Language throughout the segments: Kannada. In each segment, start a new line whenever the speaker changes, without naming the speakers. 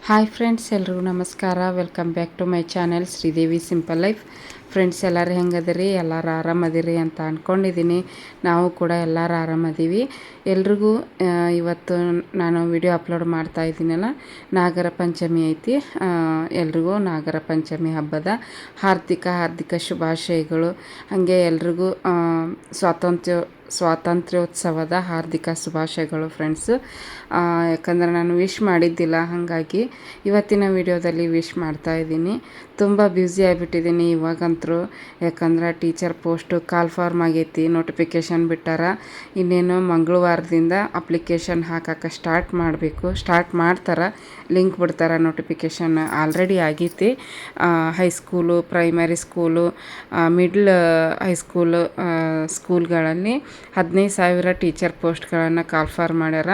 ಹಾಯ್ ಫ್ರೆಂಡ್ಸ್, ಎಲ್ರಿಗೂ ನಮಸ್ಕಾರ. Welcome back to my channel Sridevi simple life. Friends, ಎಲ್ಲರೂ ಹೆಂಗದಿರಿ? ಎಲ್ಲರೂ ಆರಾಮದಿರಿ ಅಂತ ಅಂದ್ಕೊಂಡಿದ್ದೀನಿ. ನಾವು ಕೂಡ ಎಲ್ಲರೂ ಆರಾಮದೀವಿ. ಎಲ್ರಿಗೂ ಇವತ್ತು ನಾನು ವಿಡಿಯೋ ಅಪ್ಲೋಡ್ ಮಾಡ್ತಾ ಇದ್ದೀನಲ್ಲ, ನಾಗರ ಪಂಚಮಿ ಐತಿ. ಎಲ್ರಿಗೂ ನಾಗರ ಪಂಚಮಿ ಹಬ್ಬದ ಹಾರ್ದಿಕ ಶುಭಾಶಯಗಳು. ಹಾಗೆ ಎಲ್ರಿಗೂ ಸ್ವಾತಂತ್ರ್ಯೋತ್ಸವದ ಹಾರ್ದಿಕ ಶುಭಾಶಯಗಳು ಫ್ರೆಂಡ್ಸು. ಯಾಕಂದರೆ ನಾನು ವಿಶ್ ಮಾಡಿದ್ದಿಲ್ಲ, ಹಾಗಾಗಿ ಇವತ್ತಿನ ವಿಡಿಯೋದಲ್ಲಿ ವಿಶ್ ಮಾಡ್ತಾಯಿದ್ದೀನಿ. ತುಂಬ ಬ್ಯುಸಿ ಆಗಿಬಿಟ್ಟಿದ್ದೀನಿ ಇವಾಗಂತೂ. ಯಾಕಂದ್ರೆ ಟೀಚರ್ ಪೋಸ್ಟು ಕಾಲ್ಫಾರ್ಮ್ ಆಗೈತಿ, ನೋಟಿಫಿಕೇಷನ್ ಬಿಟ್ಟಾರ. ಇನ್ನೇನು ಮಂಗಳವಾರದಿಂದ ಅಪ್ಲಿಕೇಶನ್ ಹಾಕಕ್ಕೆ ಸ್ಟಾರ್ಟ್ ಮಾಡ್ತಾರೆ. ಲಿಂಕ್ ಬಿಡ್ತಾರೆ. ನೋಟಿಫಿಕೇಷನ್ ಆಲ್ರೆಡಿ ಆಗೈತಿ. High school, primary school, middle high school ಸ್ಕೂಲ್ಗಳಲ್ಲಿ 15,000 ಟೀಚರ್ ಪೋಸ್ಟ್ಗಳನ್ನು ಕಾಲ್ಫಾರ್ಮ್ ಮಾಡ್ಯಾರ.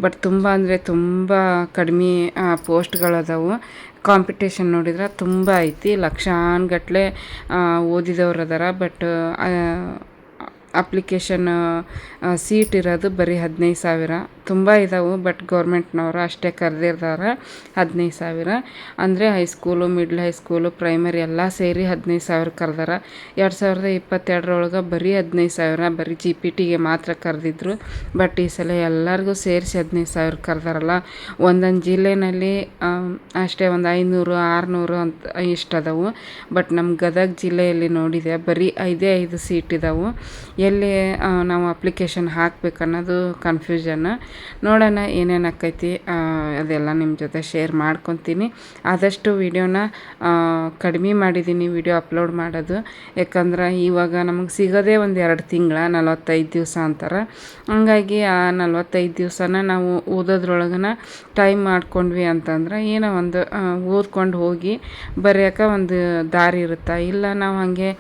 ಬಟ್ ತುಂಬ ಅಂದರೆ ತುಂಬ ಕಡಿಮೆ ಪೋಸ್ಟ್ಗಳದಾವು. ಕಾಂಪಿಟೇಷನ್ ನೋಡಿದ್ರೆ ತುಂಬ ಐತಿ. ಲಕ್ಷಾನುಗಟ್ಲೆ ಓದಿದವ್ರು ಅದಾರ. ಬಟ್ ಅಪ್ಲಿಕೇಶನ್ ಸೀಟ್ ಇರೋದು ಬರೀ 15,000. ತುಂಬ ಇದಾವೆ. ಬಟ್ ಗೌರ್ಮೆಂಟ್ನವರು ಅಷ್ಟೇ ಕರೆದಿರ್ತಾರೆ. 15,000 ಅಂದರೆ ಹೈಸ್ಕೂಲು, ಮಿಡ್ಲ್ ಹೈಸ್ಕೂಲು, ಪ್ರೈಮರಿ ಎಲ್ಲ ಸೇರಿ 15,000 ಕರೆದಾರ. 2022 ಬರೀ 15,000 ಬರೀ GPTಗೆ ಮಾತ್ರ ಕರೆದಿದ್ರು. ಬಟ್ ಈ ಸಲ ಎಲ್ಲರಿಗೂ ಸೇರಿಸಿ 15,000 ಕರೆದಾರಲ್ಲ. ಒಂದೊಂದು ಜಿಲ್ಲೆಯಲ್ಲಿ ಅಷ್ಟೇ ಒಂದು 500, 600 ಅಂತ ಇಷ್ಟದವು. ಬಟ್ ನಮ್ಮ ಗದಗ ಜಿಲ್ಲೆಯಲ್ಲಿ ನೋಡಿದೆ ಬರೀ 5 ಸೀಟ್ ಇದಾವೆ. ಎಲ್ಲಿ ನಾವು ಅಪ್ಲಿಕೇಶನ್ ಹಾಕ್ಬೇಕನ್ನೋದು ಕನ್ಫ್ಯೂಷನ್. ನೋಡೋಣ ಏನೇನು ಆಕೈತಿ, ಅದೆಲ್ಲ ನಿಮ್ಮ ಜೊತೆ ಶೇರ್ ಮಾಡ್ಕೊತೀನಿ. ಆದಷ್ಟು ವಿಡಿಯೋನ ಕಡಿಮೆ ಮಾಡಿದ್ದೀನಿ ವಿಡಿಯೋ ಅಪ್ಲೋಡ್ ಮಾಡೋದು. ಯಾಕಂದ್ರೆ ಇವಾಗ ನಮಗೆ ಸಿಗೋದೇ ಒಂದು 2 ತಿಂಗಳ 45 ದಿವಸ ಅಂತಾರೆ. ಹಂಗಾಗಿ ಆ 45 ದಿವಸನ ನಾವು ಓದೋದ್ರೊಳಗನ ಟೈಮ್ ಮಾಡ್ಕೊಂಡ್ವಿ ಅಂತಂದ್ರೆ ಏನೋ ಒಂದು ಓದ್ಕೊಂಡು ಹೋಗಿ ಬರೆಯೋಕೆ ಒಂದು ದಾರಿ ಇರುತ್ತೆ. ಇಲ್ಲ ನಾವು ಹಾಗೆ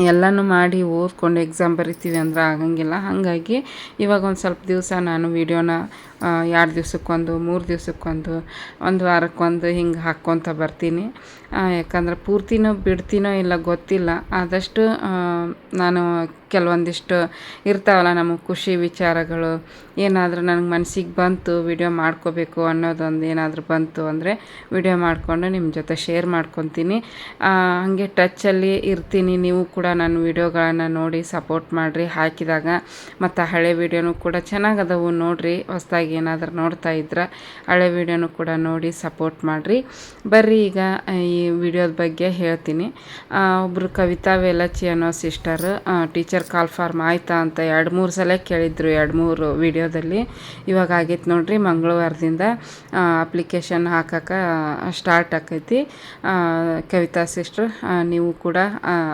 ಎಲ್ಲನೂ ಮಾಡಿ ಓದ್ಕೊಂಡು ಎಕ್ಸಾಮ್ ಬರಿತೀವಿ ಅಂದ್ರೆ ಆಗಂಗಿಲ್ಲ. ಹಾಗಾಗಿ ಇವಾಗ ಒಂದು ಸ್ವಲ್ಪ ದಿವಸ ನಾನು ವಿಡಿಯೋನ 2 ದಿವಸಕ್ಕೊಂದು, 3 ದಿವಸಕ್ಕೊಂದು, ಒಂದು ವಾರಕ್ಕೊಂದು ಹಿಂಗೆ ಹಾಕ್ಕೊತ ಬರ್ತೀನಿ. ಯಾಕಂದ್ರೆ ಪೂರ್ತಿನೋ ಬಿಡ್ತೀನೋ ಇಲ್ಲ ಗೊತ್ತಿಲ್ಲ. ಆದಷ್ಟು ನಾನು ಕೆಲವೊಂದಿಷ್ಟು ಇರ್ತಾವಲ್ಲ ನಮಗೆ ಖುಷಿ ವಿಚಾರಗಳು, ಏನಾದರೂ ನನಗೆ ಮನಸ್ಸಿಗೆ ಬಂತು ವಿಡಿಯೋ ಮಾಡ್ಕೋಬೇಕು ಅನ್ನೋದೊಂದು ಏನಾದರೂ ಬಂತು ಅಂದರೆ ವಿಡಿಯೋ ಮಾಡಿಕೊಂಡು ನಿಮ್ಮ ಜೊತೆ ಶೇರ್ ಮಾಡ್ಕೊತೀನಿ. ಹಾಗೆ ಟಚ್ಚಲ್ಲಿ ಇರ್ತೀನಿ. ನೀವು ಕೂಡ ನನ್ನ ವಿಡಿಯೋಗಳನ್ನು ನೋಡಿ ಸಪೋರ್ಟ್ ಮಾಡಿರಿ ಹಾಕಿದಾಗ. ಮತ್ತು ಹಳೆ ವಿಡಿಯೋನು ಕೂಡ ಚೆನ್ನಾಗದವು ನೋಡಿರಿ. ಹೊಸದಾಗಿ ಏನಾದರೂ ನೋಡ್ತಾ ಇದ್ರೆ ಹಳೆ ವಿಡಿಯೋನು ಕೂಡ ನೋಡಿ ಸಪೋರ್ಟ್ ಮಾಡಿರಿ. ಬರ್ರಿ ಈಗ ಈ ವಿಡಿಯೋದ ಬಗ್ಗೆ ಹೇಳ್ತೀನಿ. ಒಬ್ಬರು ಕವಿತಾ ವೇಲಚ್ಚಿ ಅನ್ನೋ ಸಿಸ್ಟರು ಟೀಚರ್ ಕಾಲ್ಫಾರ್ಮ್ ಆಯ್ತಾ ಅಂತ 2-3 ಸಲ ಕೇಳಿದ್ರು. 2-3 ವಿಡಿಯೋದಲ್ಲಿ. ಇವಾಗ ಆಗೈತೆ ನೋಡ್ರಿ, ಮಂಗಳವಾರದಿಂದ ಅಪ್ಲಿಕೇಶನ್ ಹಾಕಕ್ಕೆ ಸ್ಟಾರ್ಟ್ ಆಕೈತಿ. ಕವಿತಾ ಸಿಸ್ಟ್ರು, ನೀವು ಕೂಡ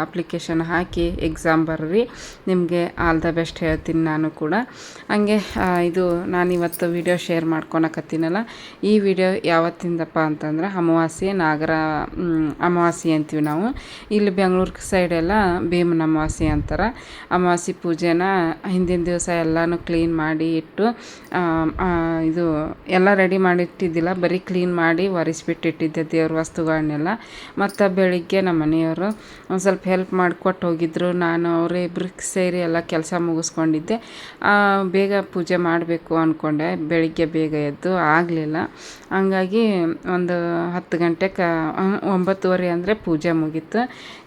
ಅಪ್ಲಿಕೇಶನ್ ಹಾಕಿ ಎಕ್ಸಾಮ್ ಬರ್ರಿ. ನಿಮಗೆ ಆಲ್ ದ ಬೆಸ್ಟ್ ಹೇಳ್ತೀನಿ ನಾನು ಕೂಡ. ಹಂಗೆ ಇದು ನಾನಿವತ್ತು ವಿಡಿಯೋ ಶೇರ್ ಮಾಡ್ಕೊಳಕತ್ತೀನಲ್ಲ, ಈ ವಿಡಿಯೋ ಯಾವತ್ತಿಂದಪ್ಪ ಅಂತಂದ್ರೆ ಅಮಾವಾಸ್ಯೆ, ಅಮಾವಾಸ್ಯೆ ಅಂತೀವಿ ನಾವು. ಇಲ್ಲಿ ಬೆಂಗಳೂರು ಸೈಡೆಲ್ಲ ಭೀಮನ ಅಮಾವಾಸ್ಯೆ ಅಂತಾರೆ. ಅಮಾವಾಸ್ಯೆ ಪೂಜೆನ ಹಿಂದಿನ ದಿವಸ ಎಲ್ಲನೂ ಕ್ಲೀನ್ ಮಾಡಿ ಇಟ್ಟು, ಇದು ಎಲ್ಲ ರೆಡಿ ಮಾಡಿಟ್ಟಿದ್ದಿಲ್ಲ, ಬರೀ ಕ್ಲೀನ್ ಮಾಡಿ ಒರೆಸ್ಬಿಟ್ಟಿಟ್ಟಿದ್ದೆ ದೇವ್ರ ವಸ್ತುಗಳನ್ನೆಲ್ಲ. ಮತ್ತು ಬೆಳಿಗ್ಗೆ ನಮ್ಮ ಮನೆಯವರು ಒಂದು ಸ್ವಲ್ಪ ಹೆಲ್ಪ್ ಮಾಡಿಕೊಟ್ಟು ಹೋಗಿದ್ರು. ನಾನು ಅವರೇ ಇಬ್ಬರು ಸೇರಿ ಎಲ್ಲ ಕೆಲಸ ಮುಗಿಸ್ಕೊಂಡಿದ್ದೆ. ಬೇಗ ಪೂಜೆ ಮಾಡಬೇಕು ಅಂದ್ಕೊಂಡೆ. ಬೆಳಿಗ್ಗೆ ಬೇಗ ಎದ್ದು ಆಗಲಿಲ್ಲ. ಹಂಗಾಗಿ ಒಂದು 10 ಗಂಟೆಗೆ 9:30 ಅಂದರೆ ಪೂಜೆ ಮುಗೀತು.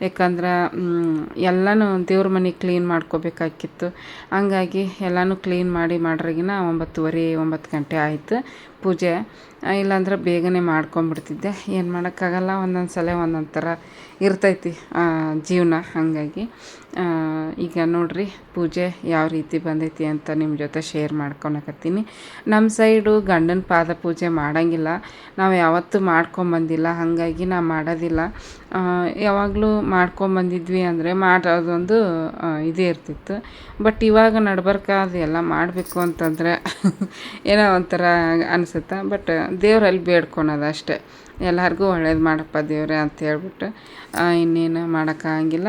ಯಾಕಂದ್ರೆ ಎಲ್ಲನೂ ದೇವ್ರ ಮನೆ ಕ್ಲೀನ್ ಮಾಡ್ಕೋಬೇಕಾಗಿತ್ತು. ಹಂಗಾಗಿ ಎಲ್ಲನೂ ಕ್ಲೀನ್ ಮಾಡ್ರಿಗಿನ 9:30, 9 ಗಂಟೆ ಆಯಿತು ಪೂಜೆ. ಇಲ್ಲಾಂದ್ರೆ ಬೇಗನೆ ಮಾಡ್ಕೊಂಬಿಡ್ತಿದ್ದೆ. ಏನು ಮಾಡೋಕ್ಕಾಗಲ್ಲ, ಒಂದೊಂದು ಸಲ ಒಂದೊಂದು ಥರ ಇರ್ತೈತಿ ಜೀವನ. ಹಾಗಾಗಿ ಈಗ ನೋಡ್ರಿ ಪೂಜೆ ಯಾವ ರೀತಿ ಬಂದೈತಿ ಅಂತ ನಿಮ್ಮ ಜೊತೆ ಶೇರ್ ಮಾಡ್ಕೊಳಕತ್ತೀನಿ. ನಮ್ಮ ಸೈಡು ಗಂಡನ ಪಾದ ಪೂಜೆ ಮಾಡೋಂಗಿಲ್ಲ. ನಾವು ಯಾವತ್ತೂ ಮಾಡ್ಕೊಂಬಂದಿಲ್ಲ, ಹಾಗಾಗಿ ನಾವು ಮಾಡೋದಿಲ್ಲ. ಯಾವಾಗಲೂ ಮಾಡ್ಕೊಂಬಂದಿದ್ವಿ ಅಂದರೆ ಮಾಡೋದೊಂದು ಇದೇ ಇರ್ತಿತ್ತು. ಬಟ್ ಇವಾಗ ನಡ್ಬರ್ಕ ಅದೆಲ್ಲ ಮಾಡಬೇಕು ಅಂತಂದರೆ ಏನೋ ಒಂಥರ ಅನಿಸುತ್ತೆ. ಬಟ್ ದೇವರಲ್ಲಿ ಬೇಡ್ಕೊಳೋದು ಅಷ್ಟೇ. ಎಲ್ಲರಿಗೂ ಒಳ್ಳೇದು ಮಾಡಪ್ಪ ದೇವ್ರೆ ಅಂತ ಹೇಳ್ಬಿಟ್ಟು ಇನ್ನೇನು ಮಾಡೋಕ್ಕಾಗಂಗಿಲ್ಲ.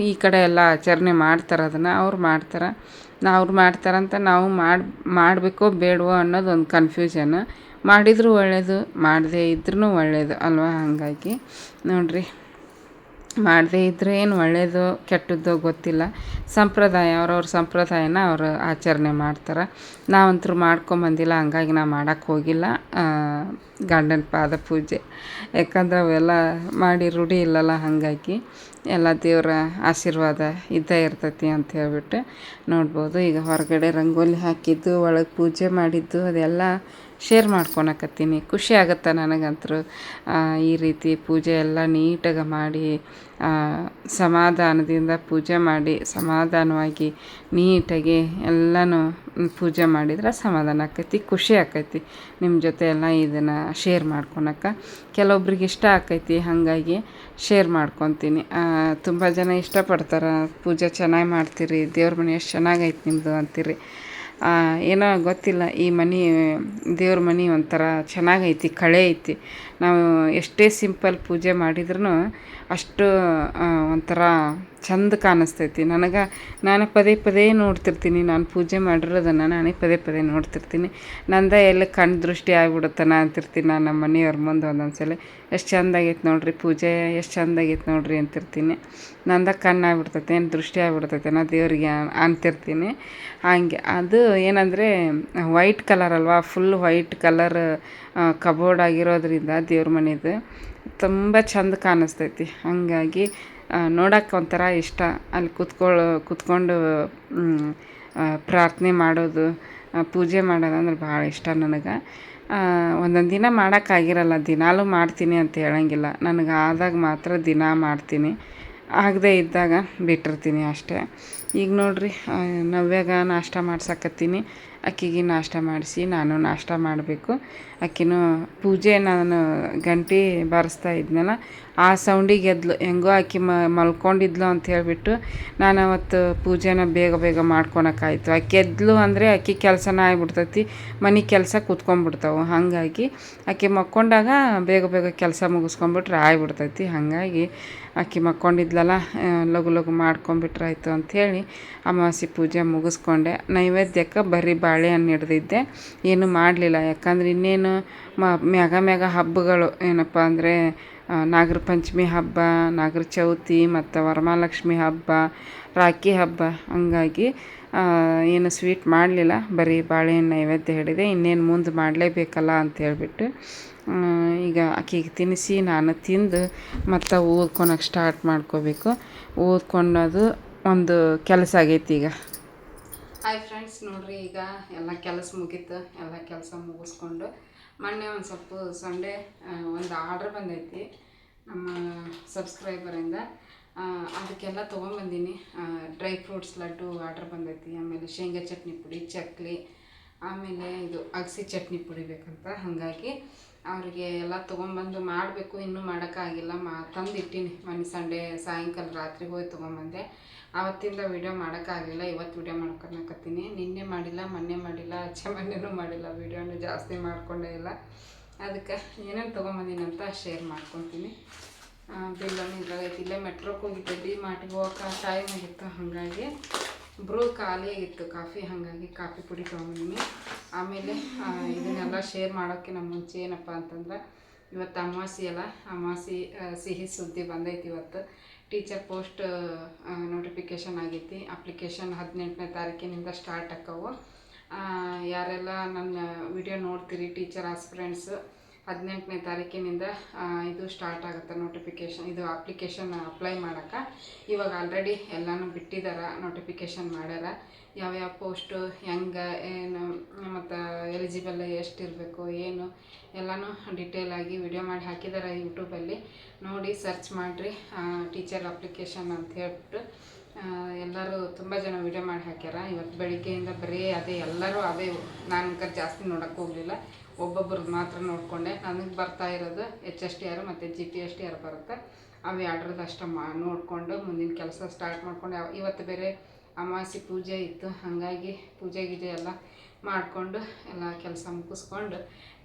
ಈ ಕಡೆ ಎಲ್ಲ ಆಚರಣೆ ಮಾಡ್ತಾರೆ, ಅದನ್ನು ಅವ್ರು ಮಾಡ್ತಾರೆ. ಅವ್ರು ಮಾಡ್ತಾರಂತ ನಾವು ಮಾಡಬೇಕೋ ಬೇಡವೋ ಅನ್ನೋದು ಒಂದು ಕನ್ಫ್ಯೂಷನ್. ಮಾಡಿದರೂ ಒಳ್ಳೆಯದು, ಮಾಡದೇ ಇದ್ರೂ ಒಳ್ಳೆಯದು ಅಲ್ವಾ. ಹಾಗಾಗಿ ನೋಡಿರಿ ಮಾಡದೇ ಇದ್ದರೆ ಏನು ಒಳ್ಳೆಯದು ಕೆಟ್ಟದ್ದೋ ಗೊತ್ತಿಲ್ಲ. ಸಂಪ್ರದಾಯ ಅವ್ರವ್ರ ಸಂಪ್ರದಾಯನ ಅವರು ಆಚರಣೆ ಮಾಡ್ತಾರೆ. ನಾವಂತೂ ಮಾಡ್ಕೊಂಬಂದಿಲ್ಲ, ಹಂಗಾಗಿ ನಾವು ಮಾಡೋಕ್ಕೆ ಹೋಗಿಲ್ಲ ಗಂಡನ ಪಾದ ಪೂಜೆ. ಯಾಕಂದ್ರೆ ಅವೆಲ್ಲ ಮಾಡಿ ರೂಢಿ ಇಲ್ಲಲ್ಲ, ಹಾಗಾಗಿ ಎಲ್ಲ ದೇವರ ಆಶೀರ್ವಾದ ಇದ್ದೇ ಇರ್ತೈತಿ ಅಂತ ಹೇಳ್ಬಿಟ್ಟು ನೋಡ್ಬೋದು. ಈಗ ಹೊರಗಡೆ ರಂಗೋಲಿ ಹಾಕಿದ್ದು, ಒಳಗೆ ಪೂಜೆ ಮಾಡಿದ್ದು ಅದೆಲ್ಲ ಶೇರ್ ಮಾಡ್ಕೊಳಕತ್ತೀನಿ. ಖುಷಿ ಆಗುತ್ತೆ ನನಗಂತೂ. ಈ ರೀತಿ ಪೂಜೆ ಎಲ್ಲ ನೀಟಾಗಿ ಮಾಡಿ ಸಮಾಧಾನದಿಂದ ಪೂಜೆ ಮಾಡಿ ಸಮಾಧಾನವಾಗಿ ನೀಟಾಗಿ ಎಲ್ಲನೂ ಪೂಜೆ ಮಾಡಿದ್ರೆ ಸಮಾಧಾನ ಆಕೈತಿ, ಖುಷಿ ಆಕೈತಿ. ನಿಮ್ಮ ಜೊತೆ ಎಲ್ಲ ಇದನ್ನು ಶೇರ್ ಮಾಡ್ಕೊಳಕ್ಕೆ ಕೆಲವೊಬ್ರಿಗೆ ಇಷ್ಟ ಆಕೈತಿ, ಹಾಗಾಗಿ ಶೇರ್ ಮಾಡ್ಕೊತೀನಿ. ತುಂಬ ಜನ ಇಷ್ಟಪಡ್ತಾರೆ, ಪೂಜೆ ಚೆನ್ನಾಗಿ ಮಾಡ್ತೀರಿ, ದೇವ್ರ ಮನೆ ಎಷ್ಟು ಚೆನ್ನಾಗೈತೆ ನಿಮ್ಮದು ಅಂತೀರಿ. ಏನೋ ಗೊತ್ತಿಲ್ಲ, ಈ ಮನೆ ದೇವ್ರ ಮನೆ ಒಂಥರ ಚೆನ್ನಾಗೈತಿ, ಕಳೆ ಐತಿ. ನಾವು ಎಷ್ಟೇ ಸಿಂಪಲ್ ಪೂಜೆ ಮಾಡಿದ್ರೂ ಅಷ್ಟು ಒಂಥರ ಚಂದ ಕಾಣಿಸ್ತೈತಿ ನನಗೆ. ನಾನು ಪದೇ ಪದೇ ನೋಡ್ತಿರ್ತೀನಿ, ನಾನು ಪೂಜೆ ಮಾಡಿರೋದನ್ನು ನಾನೇ ಪದೇ ಪದೇ ನೋಡ್ತಿರ್ತೀನಿ. ನಂದು ಎಲ್ಲ ಕಣ್ಣು ದೃಷ್ಟಿ ಆಗಿಬಿಡುತ್ತಾನ ಅಂತಿರ್ತೀನಿ ನಾನು ನಮ್ಮ ಮನೆಯವ್ರ ಮುಂದೆ ಒಂದೊಂದು ಸಲ. ಎಷ್ಟು ಚೆಂದಾಗೈತೆ ನೋಡ್ರಿ ಪೂಜೆ, ಎಷ್ಟು ಚೆಂದಾಗೈತೆ ನೋಡ್ರಿ ಅಂತಿರ್ತೀನಿ. ನಂದು ಕಣ್ಣು ಆಗ್ಬಿಡ್ತೈತೆ, ಏನು ದೃಷ್ಟಿ ಆಗ್ಬಿಡ್ತೈತೆ ನಾ ದೇವ್ರಿಗೆ ಅಂತಿರ್ತೀನಿ. ಹಾಗೆ ಅದು ಏನಂದರೆ ವೈಟ್ ಕಲರ್ ಅಲ್ವಾ, ಫುಲ್ ವೈಟ್ ಕಲರ್ ಕಬೋರ್ಡ್ ಆಗಿರೋದ್ರಿಂದ ದೇವ್ರ ಮನೆದು ತುಂಬ ಚೆಂದ ಕಾಣಿಸ್ತೈತಿ. ಹಾಗಾಗಿ ನೋಡೋಕೆ ಒಂಥರ ಇಷ್ಟ. ಅಲ್ಲಿ ಕೂತ್ಕೊಂಡು ಪ್ರಾರ್ಥನೆ ಮಾಡೋದು, ಪೂಜೆ ಮಾಡೋದು ಅಂದ್ರೆ ಭಾಳ ಇಷ್ಟ ನನಗೆ. ಒಂದೊಂದು ದಿನ ಮಾಡೋಕ್ಕಾಗಿರಲ್ಲ, ದಿನಾಲೂ ಮಾಡ್ತೀನಿ ಅಂತ ಹೇಳೋಂಗಿಲ್ಲ. ನನಗೆ ಆದಾಗ ಮಾತ್ರ ದಿನ ಮಾಡ್ತೀನಿ, ಆಗದೇ ಇದ್ದಾಗ ಬಿಟ್ಟಿರ್ತೀನಿ ಅಷ್ಟೇ. ಈಗ ನೋಡಿರಿ, ನವ್ಯಾಗ ನಾಷ್ಟ ಮಾಡ್ಸಕತ್ತೀನಿ. ಅಕ್ಕಿಗೆ ನಾಷ್ಟ ಮಾಡಿಸಿ ನಾನು ನಾಷ್ಟ ಮಾಡಬೇಕು. ಆಕಿನೂ ಪೂಜೆ ನಾನು ಗಂಟೆ ಬಾರಿಸ್ತಾ ಇದ್ನಲ್ಲ, ಆ ಸೌಂಡಿಗೆ ಎದ್ಲು. ಹೆಂಗೋ ಆಕಿ ಮಲ್ಕೊಂಡಿದ್ಲು ಅಂತ ಹೇಳಿಬಿಟ್ಟು ನಾನು ಅವತ್ತು ಪೂಜೆನ ಬೇಗ ಬೇಗ ಮಾಡ್ಕೊಳಕ್ಕಾಯ್ತು. ಆಕೆ ಎದ್ಲು ಅಂದರೆ ಆಕೆ ಕೆಲಸನ ಆಗಿಬಿಡ್ತೈತಿ, ಮನೆ ಕೆಲಸ ಕೂತ್ಕೊಂಡ್ಬಿಡ್ತಾವೆ. ಹಾಗಾಗಿ ಆಕೆ ಮಕ್ಕೊಂಡಾಗ ಬೇಗ ಬೇಗ ಕೆಲಸ ಮುಗಿಸ್ಕೊಂಬಿಟ್ರೆ ಆಗಿಬಿಡ್ತೈತಿ. ಹಾಗಾಗಿ ಆಕೆ ಮಕ್ಕೊಂಡಿದ್ಲಲ್ಲ, ಲಘು ಲಘು ಮಾಡ್ಕೊಂಬಿಟ್ರಾಯ್ತು ಅಂಥೇಳಿ ಅಮಾವಾಸ್ಯೆ ಪೂಜೆ ಮುಗಿಸ್ಕೊಂಡೆ. ನೈವೇದ್ಯಕ್ಕೆ ಬರೀ ಬಾಳೆಹಣ್ಣು ಹಿಡ್ದಿದ್ದೆ, ಏನೂ ಮಾಡಲಿಲ್ಲ. ಯಾಕಂದ್ರೆ ಇನ್ನೇನು ಮ್ಯಾಗ ಹಬ್ಬಗಳು ಏನಪ್ಪ ಅಂದರೆ ನಾಗರ ಪಂಚಮಿ ಹಬ್ಬ, ನಾಗರ ಚೌತಿ ಮತ್ತು ವರಮಹಾಲಕ್ಷ್ಮಿ ಹಬ್ಬ, ರಾಖಿ ಹಬ್ಬ. ಹಂಗಾಗಿ ಏನು ಸ್ವೀಟ್ ಮಾಡಲಿಲ್ಲ, ಬರೀ ಬಾಳೆಹಣ್ಣು ನೈವೇದ್ಯ ಹಿಡಿದೆ. ಇನ್ನೇನು ಮುಂದೆ ಮಾಡಲೇಬೇಕಲ್ಲ ಅಂತ ಹೇಳ್ಬಿಟ್ಟು ಈಗ ಆಕೆಗೆ ತಿನ್ನಿಸಿ ನಾನು ತಿಂದು ಮತ್ತು ಓದ್ಕೊಳಕ್ಕೆ ಸ್ಟಾರ್ಟ್ ಮಾಡ್ಕೋಬೇಕು. ಓದ್ಕೊಳ್ಳೋದು ಒಂದು ಕೆಲಸ ಆಗೈತಿ ಈಗ. ಹಾಯ್ ಫ್ರೆಂಡ್ಸ್, ನೋಡಿರಿ ಈಗ ಎಲ್ಲ ಕೆಲಸ ಮುಗೀತು. ಎಲ್ಲ ಕೆಲಸ ಮುಗಿಸ್ಕೊಂಡು ಮೊನ್ನೆ ಒಂದು ಸ್ವಲ್ಪ ಸಂಡೇ ಒಂದು ಆರ್ಡ್ರ್ ಬಂದೈತಿ ನಮ್ಮ ಸಬ್ಸ್ಕ್ರೈಬರಿಂದ. ಅದಕ್ಕೆಲ್ಲ ತೊಗೊಂಬಂದೀನಿ. ಡ್ರೈ ಫ್ರೂಟ್ಸ್ ಲಡ್ಡು ಆರ್ಡ್ರ್ ಬಂದೈತಿ, ಆಮೇಲೆ ಶೇಂಗಾ ಚಟ್ನಿ ಪುಡಿ, ಚಕ್ಲಿ, ಆಮೇಲೆ ಇದು ಅಗಸೆ ಚಟ್ನಿ ಪುಡಿ ಬೇಕಂತ. ಹಾಗಾಗಿ ಅವರಿಗೆ ಎಲ್ಲ ತೊಗೊಂಬಂದು ಮಾಡಬೇಕು. ಇನ್ನೂ ಮಾಡೋಕ್ಕಾಗಿಲ್ಲ, ತಂದಿಟ್ಟೀನಿ. ಮೊನ್ನೆ ಸಂಡೇ ಸಾಯಂಕಾಲ ರಾತ್ರಿ ಹೋಗಿ ತೊಗೊಂಬಂದೆ. ಆವತ್ತಿಂದ ವೀಡಿಯೋ ಮಾಡೋಕ್ಕಾಗಲಿಲ್ಲ, ಇವತ್ತು ವೀಡಿಯೋ ಮಾಡ್ಕೊಳಕತ್ತೀನಿ. ನಿನ್ನೆ ಮಾಡಿಲ್ಲ, ಮೊನ್ನೆ ಮಾಡಿಲ್ಲ, ಮೊನ್ನೆನೂ ಮಾಡಿಲ್ಲ, ವೀಡಿಯೋನು ಜಾಸ್ತಿ ಮಾಡ್ಕೊಂಡೇ ಇಲ್ಲ. ಅದಕ್ಕೆ ಏನೇನು ತೊಗೊಂಬಂದಿನಿ ಅಂತ ಶೇರ್ ಮಾಡ್ಕೊತೀನಿ. ಬಿಲ್ಲನ್ನು ಇದ್ರಾಗೈತಿ. ಇಲ್ಲೇ ಮೆಟ್ರೋಕ್ಕೆ ಹೋಗಿದ್ದೆ, ಡಿ ಮಾರ್ಟಿಗೆ ಹೋಗೋಕೆ ಟೈಮ್ ಆಗಿತ್ತು. ಹಾಗಾಗಿ ಬ್ರೂ ಖಾಲಿ ಆಗಿತ್ತು ಕಾಫಿ, ಹಾಗಾಗಿ ಕಾಫಿ ಪುಡಿ ತೊಗೊಂಬಂದಿನಿ. ಆಮೇಲೆ ಇದನ್ನೆಲ್ಲ ಶೇರ್ ಮಾಡೋಕ್ಕಿಂತ ಮುಂಚೆ ಏನಪ್ಪ ಅಂತಂದ್ರೆ, ಇವತ್ತು ಅಮಾವಾಸ್ಯೆ ಅಲ್ಲ, ಅಮಾವಾಸ್ಯೆ ಸಿಹಿ ಸುದ್ದಿ ಬಂದೈತಿ. ಇವತ್ತು ಟೀಚರ್ ಪೋಸ್ಟ್ ನೋಟಿಫಿಕೇಷನ್ ಆಗೈತಿ. ಅಪ್ಲಿಕೇಶನ್ 18ನೇ ತಾರೀಕಿನಿಂದ ಸ್ಟಾರ್ಟ್ ಆಕ್ಕವು. ಯಾರೆಲ್ಲ ನನ್ನ ವಿಡಿಯೋ ನೋಡ್ತೀರಿ ಟೀಚರ್ ಆಸ್ಪಿರೆಂಟ್ಸು, 18ನೇ ತಾರೀಕಿನಿಂದ ಇದು ಸ್ಟಾರ್ಟ್ ಆಗುತ್ತೆ ನೋಟಿಫಿಕೇಷನ್. ಇದು ಅಪ್ಲಿಕೇಶನ್ ಅಪ್ಲೈ ಮಾಡೋಕ್ಕೆ ಇವಾಗ ಆಲ್ರೆಡಿ ಎಲ್ಲನೂ ಬಿಟ್ಟಿದ್ದಾರೆ, ನೋಟಿಫಿಕೇಷನ್ ಮಾಡ್ಯಾರ. ಯಾವ್ಯಾವ ಪೋಸ್ಟು ಹೆಂಗೆ ಏನು ಮತ್ತು ಎಲಿಜಿಬಲ್ ಎಷ್ಟಿರಬೇಕು ಏನು ಎಲ್ಲನೂ ಡಿಟೇಲಾಗಿ ವಿಡಿಯೋ ಮಾಡಿ ಹಾಕಿದ್ದಾರೆ ಯೂಟ್ಯೂಬಲ್ಲಿ. ನೋಡಿ ಸರ್ಚ್ ಮಾಡಿರಿ ಟೀಚರ್ ಅಪ್ಲಿಕೇಶನ್ ಅಂತ ಹೇಳ್ಬಿಟ್ಟು. ಎಲ್ಲರೂ ತುಂಬ ಜನ ವಿಡಿಯೋ ಮಾಡಿ ಹಾಕ್ಯಾರ. ಇವತ್ತು ಬೆಳಿಗ್ಗೆಯಿಂದ ಬರೀ ಅದೇ, ಎಲ್ಲರೂ ಅದೇ. ನಾನು ಜಾಸ್ತಿ ನೋಡೋಕ್ಕೆ ಹೋಗಲಿಲ್ಲ, ಒಬ್ಬೊಬ್ರದ್ದು ಮಾತ್ರ ನೋಡಿಕೊಂಡೆ. ನನಗೆ ಬರ್ತಾ ಇರೋದು HSTR ಮತ್ತು GPSTR ಬರುತ್ತೆ. ಅವು ಎರಡರದ್ದು ಅಷ್ಟು ನೋಡಿಕೊಂಡು ಮುಂದಿನ ಕೆಲಸ ಸ್ಟಾರ್ಟ್ ಮಾಡಿಕೊಂಡು, ಇವತ್ತು ಬೇರೆ ಅಮಾವಾಸ್ಯೆ ಪೂಜೆ ಇತ್ತು. ಹಾಗಾಗಿ ಪೂಜೆ ಗೀಜೆ ಎಲ್ಲ ಮಾಡಿಕೊಂಡು ಎಲ್ಲ ಕೆಲಸ ಮುಗಿಸ್ಕೊಂಡು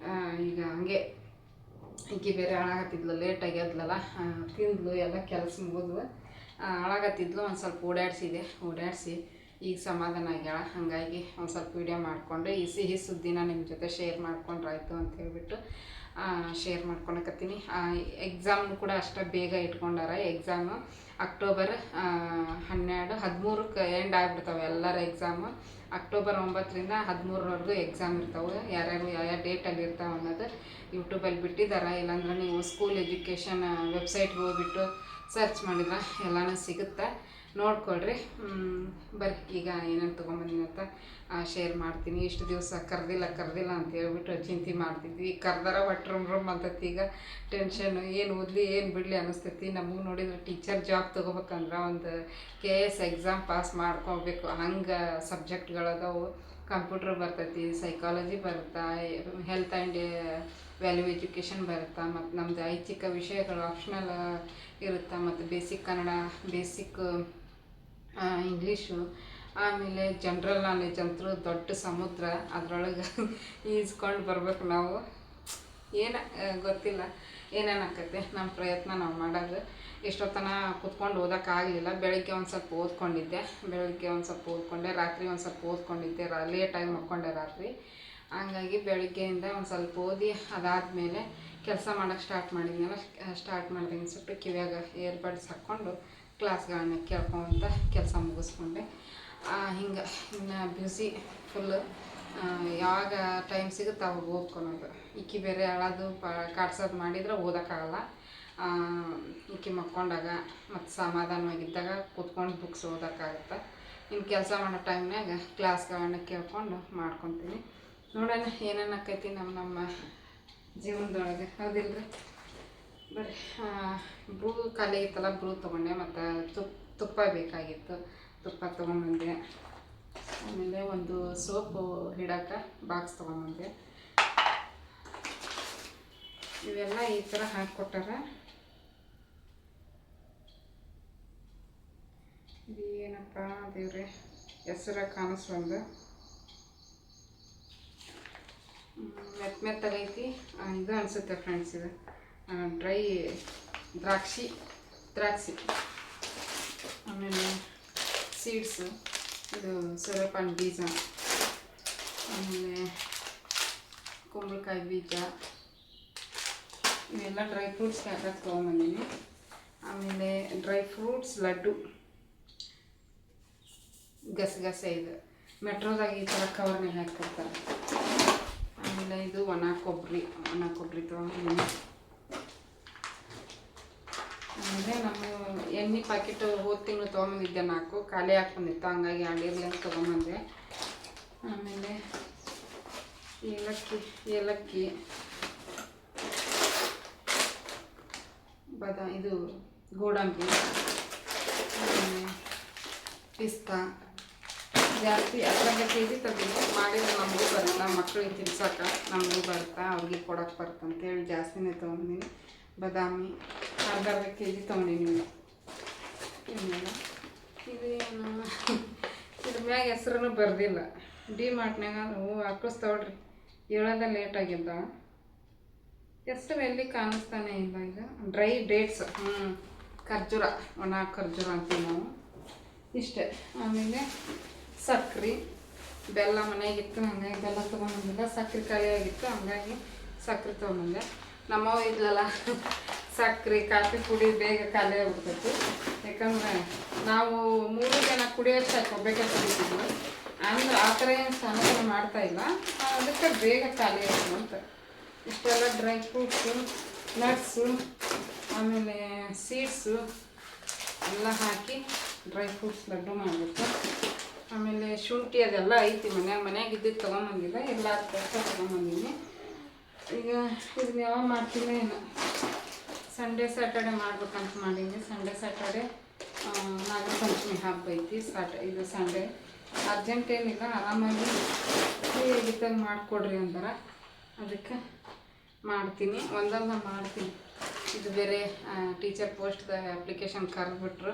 ಈಗ ಹಂಗೆ ಈಕೆ ಬೇರೆ ಹಾಳಾಗತ್ತಿದ್ಲು, ಲೇಟಾಗಿ ಎದ್ಲಲ್ಲ, ತಿಂದ್ಲು, ಎಲ್ಲ ಕೆಲಸ ಮುಗಿದ್ವು. ಹಾಳಾಗತ್ತಿದ್ಲು, ಒಂದು ಸ್ವಲ್ಪ ಓಡಾಡಿಸಿ ಈಗ ಸಮಾಧಾನ ಆಗ್ಯಾಳ. ಹಾಗಾಗಿ ಒಂದು ಸ್ವಲ್ಪ ವೀಡಿಯೋ ಮಾಡಿಕೊಂಡು ಈ ಸಿಹಿ ಸುದ್ದಿನ ನಿಮ್ಮ ಜೊತೆ ಶೇರ್ ಮಾಡ್ಕೊಂಡ್ರಾಯ್ತು ಅಂತ ಹೇಳ್ಬಿಟ್ಟು ಶೇರ್ ಮಾಡ್ಕೊಳಕತ್ತೀನಿ. ಎಕ್ಸಾಮ್ನು ಕೂಡ ಅಷ್ಟು ಬೇಗ ಇಟ್ಕೊಂಡಾರ. ಎಕ್ಸಾಮು ಅಕ್ಟೋಬರ್ 13ಕ್ಕೆ ಎಂಡ್ ಆಗಿಬಿಡ್ತಾವೆ ಎಲ್ಲರ ಎಕ್ಸಾಮು. ಅಕ್ಟೋಬರ್ 9ರಿಂದ 13ರವರೆಗೂ ಎಕ್ಸಾಮ್ ಇರ್ತಾವೆ. ಯಾರ್ಯಾರು ಯಾವ ಡೇಟಲ್ಲಿ ಇರ್ತಾವೆ ಅನ್ನೋದು ಯೂಟ್ಯೂಬಲ್ಲಿ ಬಿಟ್ಟಿದ್ದಾರೆ. ಇಲ್ಲಾಂದ್ರೆ ನೀವು ಸ್ಕೂಲ್ ಎಜುಕೇಷನ್ ವೆಬ್ಸೈಟ್ಗೆ ಹೋಗ್ಬಿಟ್ಟು ಸರ್ಚ್ ಮಾಡಿದ್ರೆ ಎಲ್ಲನೂ ಸಿಗುತ್ತೆ, ನೋಡ್ಕೊಳ್ರಿ. ಬರ್ರಿ ಈಗ ಏನೇನು ತೊಗೊಂಬಂದಿನಿ ಅಂತ ಶೇರ್ ಮಾಡ್ತೀನಿ. ಇಷ್ಟು ದಿವಸ ಕರೆದಿಲ್ಲ ಅಂತ ಹೇಳ್ಬಿಟ್ಟು ಚಿಂತೆ ಮಾಡ್ತಿದ್ವಿ. ಕರ್ದಾರ ಒಟ್ಟು ರೂಮ್ ಅಂತೈತಿ. ಈಗ ಟೆನ್ಷನ್ನು, ಏನು ಓದಲಿ ಏನು ಬಿಡಲಿ ಅನ್ನಿಸ್ತೈತಿ. ನಮಗೆ ನೋಡಿದ್ರೆ ಟೀಚರ್ ಜಾಬ್ ತೊಗೋಬೇಕಂದ್ರೆ ಒಂದು KS ಎಕ್ಸಾಮ್ ಪಾಸ್ ಮಾಡ್ಕೊಬೇಕು. ಹಂಗೆ ಸಬ್ಜೆಕ್ಟ್ಗಳದಾವು. ಕಂಪ್ಯೂಟ್ರ್ ಬರ್ತೈತಿ, ಸೈಕಾಲಜಿ ಬರುತ್ತಾ, ಹೆಲ್ತ್ ಆ್ಯಂಡ್ ವ್ಯಾಲ್ಯೂ ಎಜುಕೇಷನ್ ಬರುತ್ತಾ, ಮತ್ತು ನಮ್ಮದು ಐಚ್ಛಿಕ ವಿಷಯಗಳು ಆಪ್ಷನಲ್ ಇರುತ್ತೆ, ಮತ್ತು ಬೇಸಿಕ್ ಕನ್ನಡ, ಬೇಸಿಕ್ ಇಂಗ್ಲೀಷು, ಆಮೇಲೆ ಜನ್ರಲ್ ನಾಲೆಜ್ ಅಂತೂ ದೊಡ್ಡ ಸಮುದ್ರ. ಅದರೊಳಗೆ ಈಜ್ಕೊಂಡು ಬರ್ಬೇಕು ನಾವು. ಏನು ಗೊತ್ತಿಲ್ಲ ಏನೇನು ಆಕೈತೆ. ನಮ್ಮ ಪ್ರಯತ್ನ ನಾವು ಮಾಡೋದು. ಎಷ್ಟೊತ್ತನ ಕೂತ್ಕೊಂಡು ಓದೋಕ್ಕಾಗಲಿಲ್ಲ. ಬೆಳಗ್ಗೆ ಒಂದು ಸ್ವಲ್ಪ ಓದ್ಕೊಂಡೆ, ರಾತ್ರಿ ಒಂದು ಸ್ವಲ್ಪ ಓದ್ಕೊಂಡಿದ್ದೆ. ಲೇಟಾಗಿ ಮಕ್ಕೊಂಡೆ ರಾತ್ರಿ. ಹಂಗಾಗಿ ಬೆಳಗ್ಗೆಯಿಂದ ಒಂದು ಸ್ವಲ್ಪ ಓದಿ ಅದಾದಮೇಲೆ ಕೆಲಸ ಮಾಡೋಕ್ಕೆ ಸ್ಟಾರ್ಟ್ ಮಾಡಿದೆ ಅನ್ಸುಟ್ಟು. ಕಿವ್ಯಾಗ ಇಯರ್ಬಡ್ಸ್ ಹಾಕ್ಕೊಂಡು ಕ್ಲಾಸ್ಗಳನ್ನ ಕೇಳ್ಕೊಂತ ಕೆಲಸ ಮುಗಿಸ್ಕೊಂಡೆ. ಹಿಂಗೆ ಇನ್ನು ಬ್ಯುಸಿ ಫುಲ್ಲು. ಯಾವಾಗ ಟೈಮ್ ಸಿಗುತ್ತೆ ಅವಾಗ ಓದ್ಕೊಳೋದು. ಈಕಿ ಬೇರೆ ಅಳೋದು ಕಾಡ್ಸೋದು ಮಾಡಿದ್ರೆ ಓದೋಕ್ಕಾಗಲ್ಲ. ಈಕಿ ಮಕ್ಕೊಂಡಾಗ ಮತ್ತು ಸಮಾಧಾನವಾಗಿದ್ದಾಗ ಕೂತ್ಕೊಂಡು ಬುಕ್ಸ್ ಓದೋಕ್ಕಾಗುತ್ತೆ. ಇನ್ನು ಕೆಲಸ ಮಾಡೋ ಟೈಮ್ನಾಗ ಕ್ಲಾಸ್ಗಳನ್ನ ಕೇಳ್ಕೊಂಡು ಮಾಡ್ಕೊತೀನಿ. ನೋಡೋಣ ಏನೇನು ಆಕೈತಿ ನಮ್ಮ ಜೀವನದೊಳಗೆ, ಹೌದಿಲ್ರಿ? ಬರ್ರಿ. ಬ್ರೂ ಖಾಲಿ ಐತಲ್ಲ, ಬ್ರೂ ತೊಗೊಂಡೆ. ಮತ್ತು ತುಪ್ಪ ಬೇಕಾಗಿತ್ತು, ತುಪ್ಪ ತೊಗೊಂಬಂದೆ. ಆಮೇಲೆ ಒಂದು ಸೋಪು ಇಡೋಕೆ ಬಾಕ್ಸ್ ತೊಗೊಂಬಂದೆ. ಇವೆಲ್ಲ ಈ ಥರ ಹಾಕಿಕೊಟ್ಟಾರ. ಇದು ಏನಪ್ಪ ದೇವ್ರೆ, ಹೆಸರ ಕಾಣಿಸ್ಬಂದು ಮೆತ್ತಗೈತಿ. ಇದು ಅನಿಸುತ್ತೆ ಫ್ರೆಂಡ್ಸ್, ಇದು ಡ್ರೈ ದ್ರಾಕ್ಷಿ. ಆಮೇಲೆ ಸೀಡ್ಸು, ಇದು ಸೂರ್ಯಪಾನ ಬೀಜ, ಆಮೇಲೆ ಕುಂಬಳಕಾಯಿ ಬೀಜ, ಇವೆಲ್ಲ ಡ್ರೈ ಫ್ರೂಟ್ಸ್ ಹಾಕಕ್ಕೆ ತೊಗೊಂಬಂದೀನಿ. ಆಮೇಲೆ ಡ್ರೈ ಫ್ರೂಟ್ಸ್ ಲಡ್ಡು, ಗಸಗಸೆ. ಇದು ಮೆಟ್ರೋದಾಗ ಈ ಥರ ಕವರ್ನಾಗ ಹಾಕಿರ್ತಾರೆ. ಆಮೇಲೆ ಇದು ಒಣ ಕೊಬ್ಬರಿ ತೊಗೊಂಡಿದ್ದೀನಿ. ಆಮೇಲೆ ನಮ್ಮ ಎಣ್ಣೆ ಪ್ಯಾಕೆಟು ಹೋದ ತಿಂಗಳು ತೊಗೊಂಬಂದಿದ್ದೆ 4 ಖಾಲಿ ಹಾಕ್ಬಂದಿತ್ತು. ಹಂಗಾಗಿ ಅಡಿರ್ಲಿ ಅಂತ ತೊಗೊಂಬಂದೆ. ಆಮೇಲೆ ಏಲಕ್ಕಿ, ಇದು ಗೋಡಂಬಿ, ಆಮೇಲೆ ಪಿಸ್ತಾ. ಜಾಸ್ತಿ 12 kg ತಂದಿದ್ದು. ಮಾಡಿದ್ರೆ ನಮಗೂ ಬರುತ್ತಾ, ಮಕ್ಕಳಿಗೆ ತಿನ್ಸೋಕೆ ನಮಗೂ ಬರುತ್ತಾ, ಅವ್ರಿಗೆ ಕೊಡೋಕೆ ಬರುತ್ತೆ ಅಂತೇಳಿ ಜಾಸ್ತಿನೇ ತೊಗೊಂಡಿನಿ. ಬಾದಾಮಿ ಅರ್ಧ kg ತೊಗೊಂಡಿನಿ. ಇನ್ನೆಲ್ಲ ಇದೇನು, ಇದ್ರ ಮ್ಯಾಗ ಹೆಸ್ರೂ ಬರ್ದಿಲ್ಲ. ಡಿಮಾರ್ಟ್ನಾಗ ಹಾಕಿಸ್ತವ್ರಿ, ಹೇಳೋದ ಲೇಟಾಗಿದ್ದ. ಹೆಸ್ರು ಎಲ್ಲಿ ಕಾಣಿಸ್ತಾನೆ ಇಲ್ಲ. ಈಗ ಡ್ರೈ ಡೇಟ್ಸ್, ಖರ್ಜೂರ, ಒಣ ಖರ್ಜೂರ ಅಂತೀವಿ ನಾವು, ಇಷ್ಟೇ. ಆಮೇಲೆ ಸಕ್ರೆ, ಬೆಲ್ಲ ಮನೆಯಾಗಿತ್ತು, ಹಂಗಾಗಿ ಬೆಲ್ಲ ತೊಗೊಂಬಂದಿಲ್ಲ. ಸಕ್ರೆ ಖಾಲಿ ಆಗಿತ್ತು, ಹಂಗಾಗಿ ಸಕ್ರೆ ತೊಗೊಂಬಂದೆ. ನಮ್ಮವ ಇದ್ಲಲ್ಲ, ಸಕ್ರೆ ಕಾಫಿ ಪುಡಿ ಬೇಗ ಖಾಲಿ ಆಗಿಬಿಡ್ತೈತಿ. ಯಾಕಂದರೆ ನಾವು 3 ಜನ ಕುಡಿಯೋಷ್ಟು ಹಾಕೊಬೇಕೆ ಕುಡಿತಿದ್ವಿ. ಅಂದ್ರೆ ಆ ಥರ ಏನು ಸಣ್ಣ ಮಾಡ್ತಾಯಿಲ್ಲ, ಅದಕ್ಕೆ ಬೇಗ ಖಾಲಿ ಆಯಿತು ಅಂತ. ಇಷ್ಟೆಲ್ಲ ಡ್ರೈ ಫ್ರೂಟ್ಸು, ನಟ್ಸು, ಆಮೇಲೆ ಸೀಡ್ಸು ಎಲ್ಲ ಹಾಕಿ ಡ್ರೈ ಫ್ರೂಟ್ಸ್ ಲಡ್ಡು ಮಾಡಬೇಕು. ಆಮೇಲೆ ಶುಂಠಿ ಅದೆಲ್ಲ ಐತಿ ಮನ್ಯಾಗ ಇದ್ದಿದ್ದು ತೊಗೊಂಬಂದಿಲ್ಲ, ಎಲ್ಲ ತೊಗೊಂಬಂದಿನಿ. ಈಗ ಇದನ್ನ ಯಾವಾಗ ಮಾಡ್ತೀನಿ ಏನು, ಸಂಡೇ ಸ್ಯಾಟರ್ಡೆ ಮಾಡ್ಬೇಕಂತ ಮಾಡೀನಿ. ಸಂಡೇ ಸ್ಯಾಟರ್ಡೆ ನಾಗರ ಪಂಚಮಿ ಹಬ್ಬ ಐತಿ. ಇದು ಸಂಡೇ ಅರ್ಜೆಂಟ್ ಏನಿಲ್ಲ, ಆರಾಮಾಗಿ ಫ್ರೀಯಾಗಿದ್ದಾಗ ಮಾಡಿಕೊಡ್ರಿ ಅಂತಾರೆ. ಅದಕ್ಕೆ ಮಾಡ್ತೀನಿ, ಒಂದೊಂದು ಮಾಡ್ತೀನಿ. ಇದು ಬೇರೆ ಟೀಚರ್ ಪೋಸ್ಟ್ದ ಅಪ್ಲಿಕೇಶನ್ ಕರೆದ್ಬಿಟ್ರು.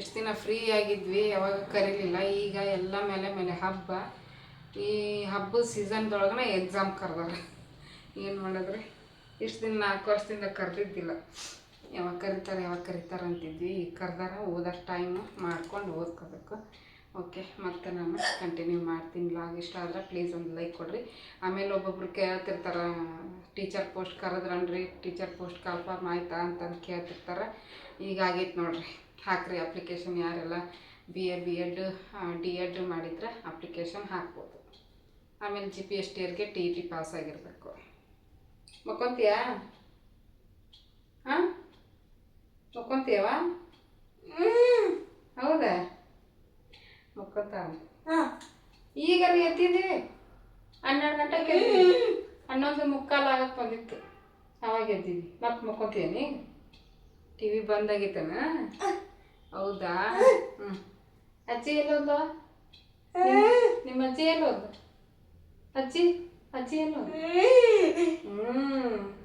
ಇಷ್ಟು ದಿನ ಫ್ರೀ ಆಗಿದ್ವಿ, ಯಾವಾಗ ಕರೀಲಿಲ್ಲ. ಈಗ ಎಲ್ಲ ಮೇಲೆ ಹಬ್ಬ. ಈ ಹಬ್ಬದ ಸೀಸನ್ದೊಳಗನೆ ಎಕ್ಸಾಮ್ ಕರೆದಾರ. ಏನು ಮಾಡಿದ್ರಿ, ಇಷ್ಟು ದಿನ 4 ವರ್ಷದಿಂದ ಕರೆದಿದ್ದಿಲ್ಲ. ಯಾವಾಗ ಕರೀತಾರೆ ಅಂತಿದ್ವಿ. ಈಗ ಕರೆದಾರ, ಓದೋಕ್ಕೆ ಟೈಮು ಮಾಡ್ಕೊಂಡು ಓದ್ಕೋಬೇಕು. ಓಕೆ, ಮತ್ತೆ ನಾನು ಕಂಟಿನ್ಯೂ ಮಾಡ್ತೀನಿ. ಬ್ಲಾಗ್ ಇಷ್ಟ ಆದರೆ ಪ್ಲೀಸ್ ಒಂದು ಲೈಕ್ ಕೊಡಿರಿ. ಆಮೇಲೆ ಒಬ್ಬೊಬ್ರು ಕೇಳ್ತಿರ್ತಾರೆ, ಟೀಚರ್ ಪೋಸ್ಟ್ ಕರೆದ್ರನ್ರಿ, ಟೀಚರ್ ಪೋಸ್ಟ್ ಕಾಲ್ಫಾರ್ಮ್ ಆಯ್ತಾ ಅಂತಂದು ಕೇಳ್ತಿರ್ತಾರೆ. ಈಗ ಆಗೈತೆ ನೋಡಿರಿ, ಹಾಕ್ರಿ ಅಪ್ಲಿಕೇಶನ್. ಯಾರೆಲ್ಲ BA B.Ed D.Ed ಮಾಡಿದ್ರೆ ಅಪ್ಲಿಕೇಶನ್ ಹಾಕ್ಬೋದು. ಆಮೇಲೆ GPSTಯರಿಗೆ TET ಪಾಸ್ ಆಗಿರಬೇಕು. ಮಕ್ಕೊಂತೀಯಾ? ಹಾಂ, ಮಕ್ಕೊಂತೀಯವ? ಹೌದಾ? ಮಕ್ಕೊತ ಈಗಾರ ಎತ್ತಿದ್ದೀವಿ. 12 ಗಂಟೆಗೆ ಎದ್ದಿವಿ. 11:45 ಆಗಕ್ಕೆ ಬಂದಿತ್ತು, ಅವಾಗ ಎದ್ದಿದ್ವಿ. ಮತ್ತೆ ಮಕ್ಕೊತೀಯನಿ? TV ಬಂದಾಗಿತ್ತನ? ಹೌದಾ? ಹ್ಞೂ. ಅಜ್ಜಿ ಎಲ್ಲೋದ? ನಿಮ್ಮ ಅಜ್ಜಿ ಎಲ್ಲೋದ? ಅಜ್ಜಿ ಎಲ್ಲೋದ?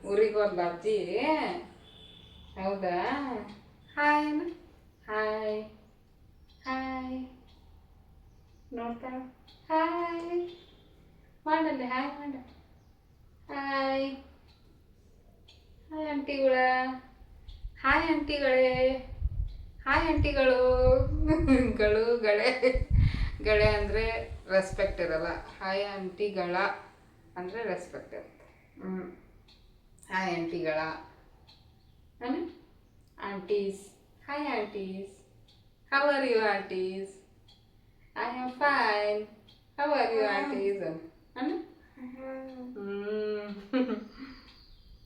ಊರಿಗೆ ಹೋದ ಅಜ್ಜಿ? ಹೌದಾ? ಹಾಯ್ ಅಣ್ಣ. ಹಾಯ್ ಹಾಯ್ ನೋಡ್ತಾಳ. ಹಾಯ್ ಮಾಡಲ್ಲಿ, ಹಾಯ್ ಮಾಡ. ಹಾಯ್ ಹಾಯ್ ಆಂಟಿಗಳ. ಹಾಯ್ ಆಂಟಿಗಳೇ. ಹಾಯ್ ಆಂಟಿಗಳು. ಗಳೆ ಅಂದರೆ ರೆಸ್ಪೆಕ್ಟ್ ಇರಲ್ಲ. ಹಾಯ್ ಆಂಟಿಗಳ ಅಂದರೆ ರೆಸ್ಪೆಕ್ಟ್ ಇರುತ್ತೆ. ಹಾಯ್ ಆಂಟಿಗಳ. Aunties. Hi aunties. How are you aunties? I am fine. How are you aunties?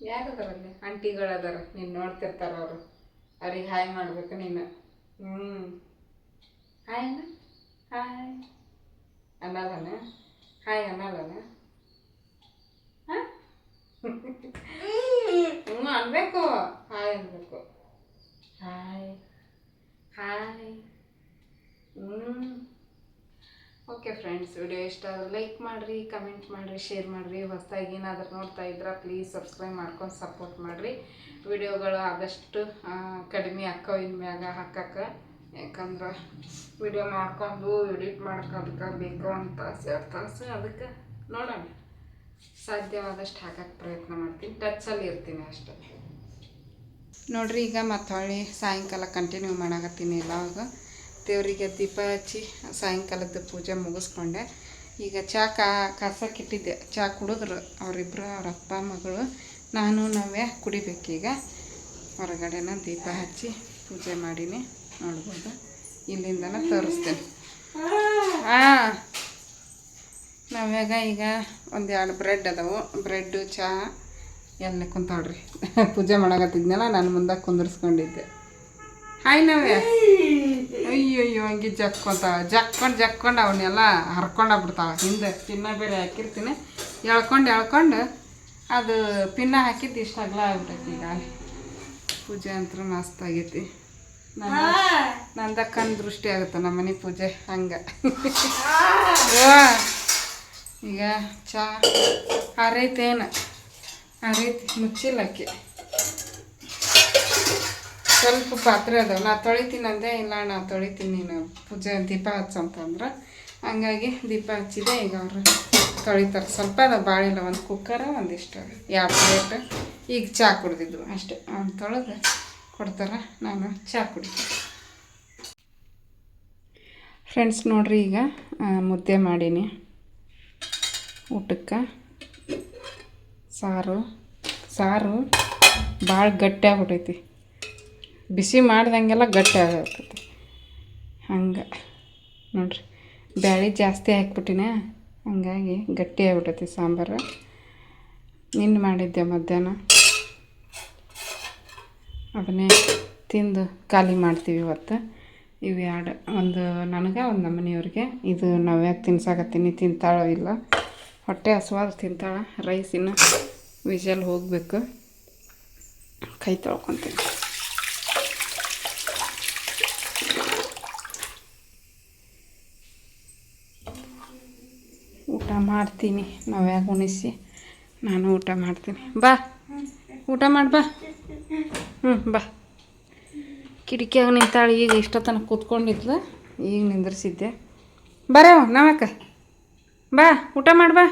ಯಾರದಾರಲ್ಲಿ ಆಂಟಿಗಳದಾರ, ನೀನು ನೋಡ್ತಿರ್ತಾರ ಅವರು. ಅವ್ರಿಗೆ ಹಾಯ್ ಮಾಡ್ಬೇಕು ನೀನು. ಹಾಯ್ ಅಣ್ಣ. ಹಾಯ್ ಅನ್ನೋದನ? ಹಾಯ್ ಅನ್ನೋದನ? ಹಾಂ ಅನ್ಬೇಕು. ಹಾಯ್ ಅನ್ಬೇಕು. Hi hi. Okay friends, video ಇಷ್ಟ ಆದರೆ ಲೈಕ್ ಮಾಡಿರಿ, ಕಮೆಂಟ್ ಮಾಡಿರಿ, ಶೇರ್ ಮಾಡಿರಿ. ಹೊಸದಾಗಿ ಏನಾದರೂ ನೋಡ್ತಾ ಇದ್ರೆ ಪ್ಲೀಸ್ ಸಬ್ಸ್ಕ್ರೈಬ್ ಮಾಡ್ಕೊಂಡು ಸಪೋರ್ಟ್ ಮಾಡಿರಿ. ವಿಡಿಯೋಗಳು ಆದಷ್ಟು ಕಡಿಮೆ ಅಕ್ಕವ ಇನ್ಮ್ಯಾಗ ಹಾಕಕ್ಕೆ, ಯಾಕಂದ್ರೆ ವಿಡಿಯೋ ಮಾಡ್ಕೊಂಡು ಎಡಿಟ್ ಮಾಡ್ಕೋದಕ್ಕೆ ಬೇಕು ಒಂದು ತಾಸು 2 ತಾಸು. ಅದಕ್ಕೆ ನೋಡೋಣ, ಸಾಧ್ಯವಾದಷ್ಟು ಹಾಕಕ್ಕೆ ಪ್ರಯತ್ನ ಮಾಡ್ತೀನಿ. ಟಚ್ಚಲ್ಲಿ ಇರ್ತೀನಿ ಅಷ್ಟೇ. ನೋಡಿರಿ, ಈಗ ಮತ್ತೆ ಹೊಳ್ಳಿ ಸಾಯಂಕಾಲ ಕಂಟಿನ್ಯೂ ಮಾಡಾಕತ್ತೀನಿ. ಇವಾಗ ದೇವರಿಗೆ ದೀಪ ಹಚ್ಚಿ ಸಾಯಂಕಾಲದ ಪೂಜೆ ಮುಗಿಸ್ಕೊಂಡೆ. ಈಗ ಚಹಾ ಕಾಸಕ್ಕಿಟ್ಟಿದ್ದೆ. ಚಹಾ ಕುಡಿದ್ರು ಅವರಿಬ್ಬರು, ಅವ್ರ ಅಪ್ಪ ಮಗಳು. ನಾವೇ ಕುಡಿಬೇಕೀಗ. ಹೊರಗಡೆನ ದೀಪ ಹಚ್ಚಿ ಪೂಜೆ ಮಾಡೀನಿ, ನೋಡ್ಬೋದು. ಇಲ್ಲಿಂದನೇ ತೋರಿಸ್ತೇನೆ. ನಾವ್ಯಾಗ ಈಗ 1-2 ಬ್ರೆಡ್ ಅದಾವು. ಬ್ರೆಡ್ಡು ಚಹಾ ಎಲ್ಲ ಕುಂತಾವ್ರಿ. ಪೂಜೆ ಮಾಡಕತ್ತಿದ್ನಲ್ಲ, ನಾನು ಮುಂದೆ ಕುಂದರ್ಸ್ಕೊಂಡಿದ್ದೆ. ಹಾಯ್ ನವ್ಯ. ಅಯ್ಯಯ್ಯೋ, ಹಂಗೆ ಜಕ್ಕೊಂಡು ಅವನ್ನೆಲ್ಲ ಹರ್ಕೊಂಡೋಗ್ಬಿಡ್ತಾಳೆ. ಹಿಂದೆ ಪಿನ್ನ ಬೇರೆ ಹಾಕಿರ್ತೀನಿ. ಎಳ್ಕೊಂಡು ಅದು ಪಿನ್ನ ಹಾಕಿದ್ದು ಇಷ್ಟ ಅಗಲ ಆಗ್ಬಿಟ್ಟೈತಿ. ಈಗ ಪೂಜೆ ಅಂತೂ ಮಸ್ತ್ ಆಗೈತಿ. ನಂದಕ್ಕನ ದೃಷ್ಟಿ ಆಗುತ್ತೆ ನಮ್ಮ ಮನೆ ಪೂಜೆ ಹಂಗೆ. ಈಗ ಚಹಾ ಆರೈತೇನು? ಆರೈತಿ, ಮುಚ್ಚಿಲ್ಲಕ್ಕೆ. ಸ್ವಲ್ಪ ಪಾತ್ರೆ ಅದಾವೆ, ನಾ ತೊಳಿತೀನಿ ಅಂದೆ. ಇಲ್ಲ ನಾ ತೊಳಿತೀನಿ, ನೀನು ಪೂಜೆ ದೀಪ ಹಚ್ಚಂತಂದ್ರೆ ಹಂಗಾಗಿ ದೀಪ ಹಚ್ಚಿದೆ. ಈಗ ಅವರು ತೊಳಿತಾರೆ. ಸ್ವಲ್ಪ ಅದ ಬಾಳಿಲ್ಲ. ಒಂದು ಕುಕ್ಕರ, ಒಂದಿಷ್ಟು 2 ಪ್ಲೇಟ್. ಈಗ ಚಹಾ ಕುಡ್ದಿದ್ದು ಅಷ್ಟೇ. ಅವ್ನು ತೊಳೆದು ಕೊಡ್ತಾರೆ, ನಾನು ಚಹಾ ಕುಡಿತೀನಿ. ಫ್ರೆಂಡ್ಸ್ ನೋಡಿರಿ, ಈಗ ಮುದ್ದೆ ಮಾಡೀನಿ. ಊಟಕ್ಕೆ ಸಾರು ಭಾಳ ಗಟ್ಟಿ ಆಗ್ಬಿಟ್ಟೈತಿ. ಬಿಸಿ ಮಾಡ್ದಂಗೆಲ್ಲ ಗಟ್ಟಿ ಆಗತೈತಿ. ಹಂಗೆ ನೋಡ್ರಿ, ಬ್ಯಾಳೆ ಜಾಸ್ತಿ ಹಾಕ್ಬಿಟ್ಟಿನ, ಹಂಗಾಗಿ ಗಟ್ಟಿ ಆಗ್ಬಿಟ್ಟೈತಿ ಸಾಂಬಾರು. ನಿನ್ನೆ ಮಾಡಿದ್ದೆ ಮಧ್ಯಾಹ್ನ, ಅದನ್ನೇ ತಿಂದು ಖಾಲಿ ಮಾಡ್ತೀವಿ ಇವತ್ತು. ಇವು 2, ಒಂದು ನನಗೆ, ಒಂದು ನಮ್ಮ ಮನೆಯವ್ರಿಗೆ. ಇದು ನಾವು ಯಾಕೆ ತಿನ್ಸಾಕತ್ತೀನಿ, ತಿಂತಾಳೋ ಇಲ್ಲ. ಹೊಟ್ಟೆ ಹಸುವಾದ ತಿಂತಾಳೆ. ರೈಸ್ ಇನ್ನು ವಿಷಲ್ ಹೋಗಬೇಕು. ಕೈ ತೊಳ್ಕೊತೀನಿ. ಊಟ ಮಾಡ್ತೀನಿ. ನಾವ್ಯಾಗ ಉಣಿಸಿ ನಾನು ಊಟ ಮಾಡ್ತೀನಿ. ಬಾ ಊಟ ಮಾಡಿ ಬಾ. ಬಾ. ಕಿಟಕಿಯಾಗ ನಿಂತಾಳೆ. ಈಗ ಇಷ್ಟೊತ್ತನ ಕೂತ್ಕೊಂಡಿದ್ಲು, ಈಗ ನಿಂದ್ರಿಸಿದ್ದೆ. ಬರವ ನಾವಕ್ಕ, ಬಾ ಊಟ ಮಾಡಿ ಬಾ.